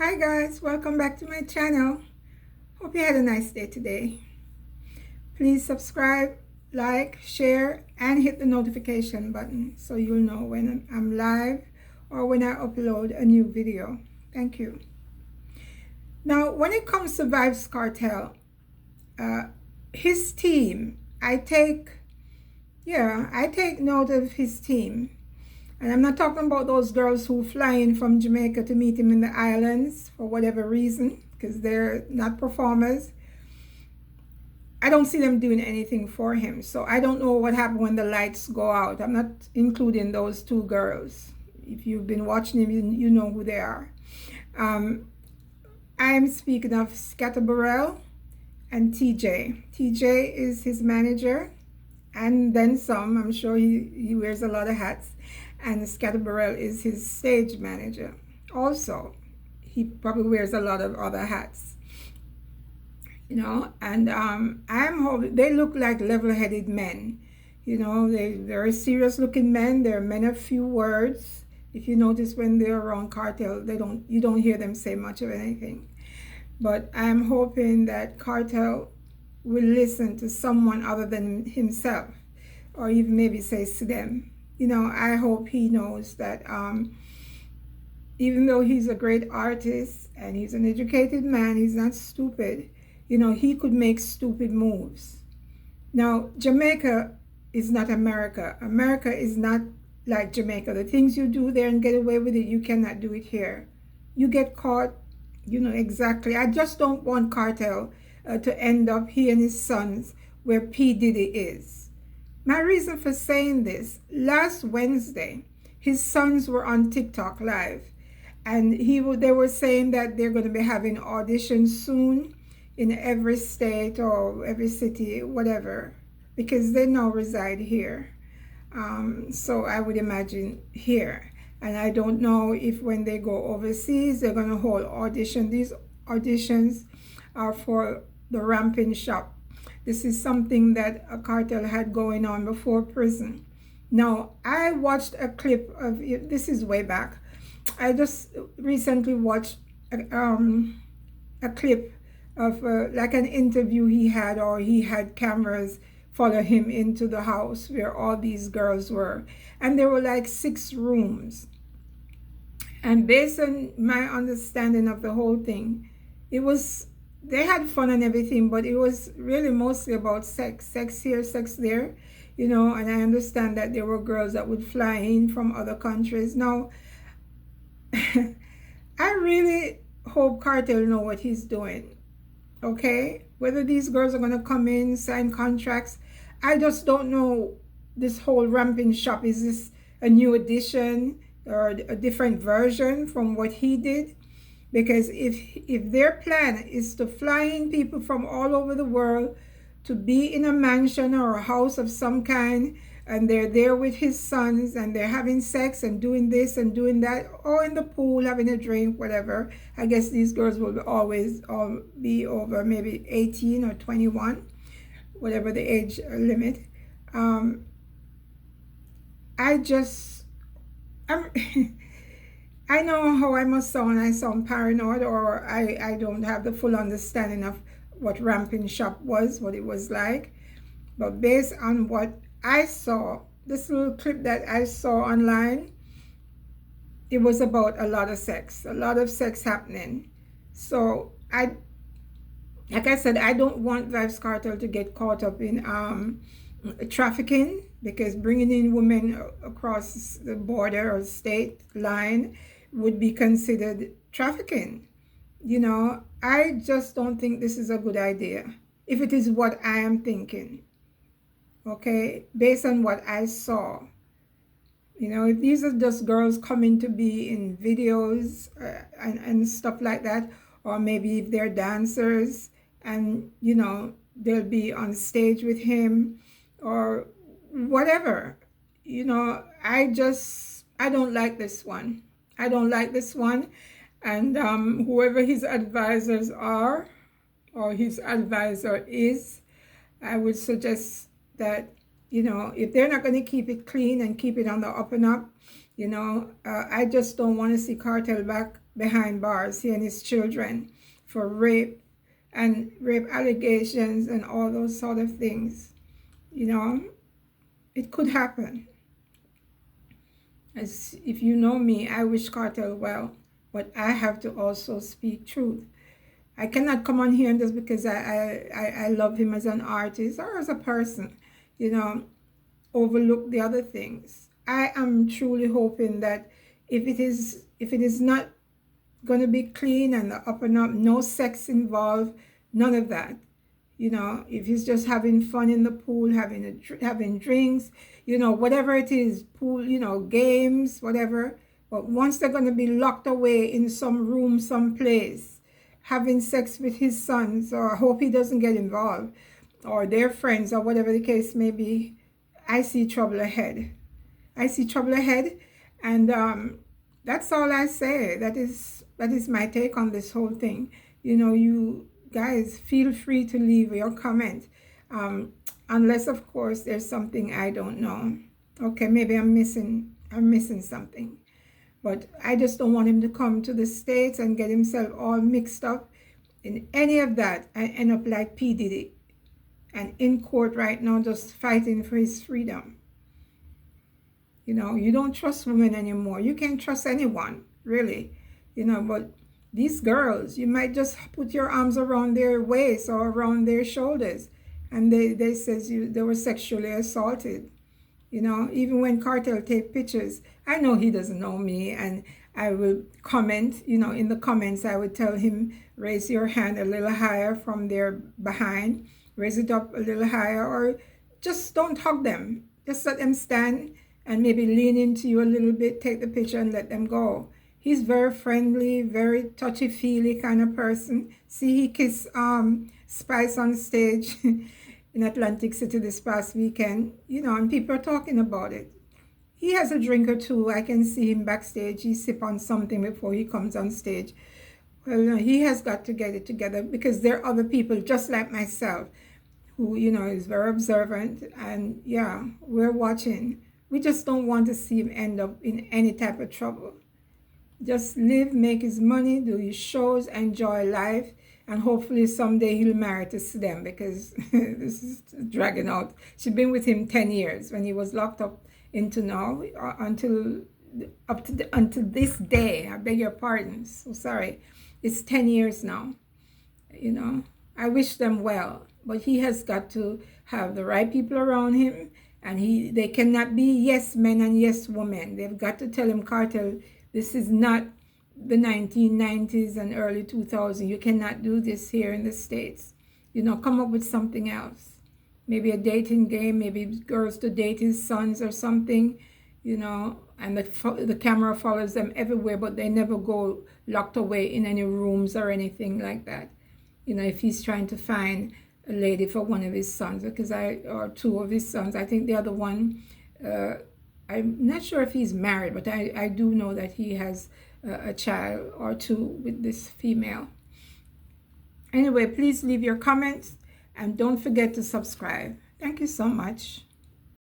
Hi guys, welcome back to my channel. Hope you had a nice day today. Please subscribe, like, share, and hit the notification button so you'll know when I'm live or when I upload a new video. Thank you. Now, when it comes to vybzkartel, his team, I take note of his team. And I'm not talking about those girls who fly in from Jamaica to meet him in the islands for whatever reason, because they're not performers. I don't see them doing anything for him. So I don't know what happened when the lights go out. I'm not including those two girls. If you've been watching him, you know who they are. I'm speaking of Scatterbarrel and TJ. TJ is his manager, and then some. I'm sure he wears a lot of hats. And Scatterbarrel is his stage manager. Also, he probably wears a lot of other hats. And I'm hoping they look like level-headed men. They're very serious-looking men. They're men of few words. If you notice, when they're around Kartel, you don't hear them say much of anything. But I'm hoping that Kartel will listen to someone other than himself, or even maybe says to them. I hope he knows that even though he's a great artist and he's an educated man, he's not stupid. He could make stupid moves. Now, Jamaica is not America. America is not like Jamaica. The things you do there and get away with it, you cannot do it here. You get caught, exactly. I just don't want Kartel to end up, he and his sons, where P. Diddy is. My reason for saying this, last Wednesday, his sons were on TikTok live, and they were saying that they're going to be having auditions soon in every state or every city, whatever, because they now reside here. So I would imagine here. And I don't know if when they go overseas, they're going to hold auditions. These auditions are for the Ramping Shop. This is something that a Kartel had going on before prison. Now, I watched a clip of it. This is way back. I just recently watched a clip of like an interview he had, or he had cameras follow him into the house where all these girls were. And there were like 6 rooms. And based on my understanding of the whole thing, they had fun and everything, but it was really mostly about sex here, sex there, and I understand that there were girls that would fly in from other countries. Now, I really hope Kartel know what he's doing, okay? Whether these girls are going to come in, sign contracts, I just don't know. This whole Ramping Shop, is this a new edition or a different version from what he did? Because if their plan is to fly in people from all over the world to be in a mansion or a house of some kind, and they're there with his sons, and they're having sex and doing this and doing that, or in the pool having a drink, whatever, I guess these girls will always all be over maybe 18 or 21, whatever the age limit. I know how I must sound. I sound paranoid, or I don't have the full understanding of what Ramping Shop was, what it was like. But based on what I saw, this little clip that I saw online, it was about a lot of sex happening. So like I said, I don't want vybzkartel to get caught up in trafficking, because bringing in women across the border or state line would be considered trafficking. I just don't think this is a good idea, if it is what I am thinking, okay, based on what I saw. If these are just girls coming to be in videos and stuff like that, or maybe if they're dancers and they'll be on stage with him or whatever, I don't like this one. I don't like this one. And whoever his advisors are, or his advisor is, I would suggest that, if they're not going to keep it clean and keep it on the up and up, You know, I just don't want to see Cartel back behind bars, he and his children, for rape allegations and all those sort of things. You know, it could happen. As if you know me, I wish Cartel well, but I have to also speak truth. I cannot come on here and just because I love him as an artist or as a person, you know, overlook the other things. I am truly hoping that if it is not going to be clean and up and up, no sex involved, none of that. You know, if he's just having fun in the pool, having drinks, you know, whatever it is, pool, you know, games, whatever. But once they're going to be locked away in some room, someplace, having sex with his sons, or I hope he doesn't get involved, or their friends, or whatever the case may be, I see trouble ahead. I see trouble ahead, and that's all I say. That is my take on this whole thing. You know, you guys feel free to leave your comment, unless of course there's something I don't know. Okay, maybe I'm missing something, but I just don't want him to come to the States and get himself all mixed up in any of that and end up like P. Diddy and in court right now just fighting for his freedom. You know, you don't trust women anymore. You can't trust anyone, really. You know, but these girls, you might just put your arms around their waist or around their shoulders, and they says they were sexually assaulted. You know, even when Cartel take pictures, I know he doesn't know me, and I will comment, you know, in the comments, I would tell him, raise your hand a little higher from their behind, raise it up a little higher, or just don't hug them. Just let them stand and maybe lean into you a little bit, take the picture and let them go. He's very friendly, very touchy-feely kind of person. See, he kissed Spice on stage in Atlantic City this past weekend, you know, and people are talking about it. He has a drink or two. I can see him backstage. He sip on something before he comes on stage. Well, you know, he has got to get it together because there are other people just like myself who, you know, is very observant. And yeah, we're watching. We just don't want to see him end up in any type of trouble. Just live, make his money, do his shows, enjoy life, and hopefully someday he'll marry to them because this is dragging out. She's been with him 10 years when he was locked up into now until this day. I beg your pardon. So sorry. It's 10 years now. You know, I wish them well, but he has got to have the right people around him, and they cannot be yes men and yes women. They've got to tell him, Cartel, this is not the 1990s and early 2000s. You cannot do this here in the States. You know, come up with something else. Maybe a dating game, maybe girls to date his sons or something, you know, and the camera follows them everywhere, but they never go locked away in any rooms or anything like that. You know, if he's trying to find a lady for one of his sons, or two of his sons. I think the other one, I'm not sure if he's married, but I do know that he has a child or two with this female. Anyway, please leave your comments and don't forget to subscribe. Thank you so much.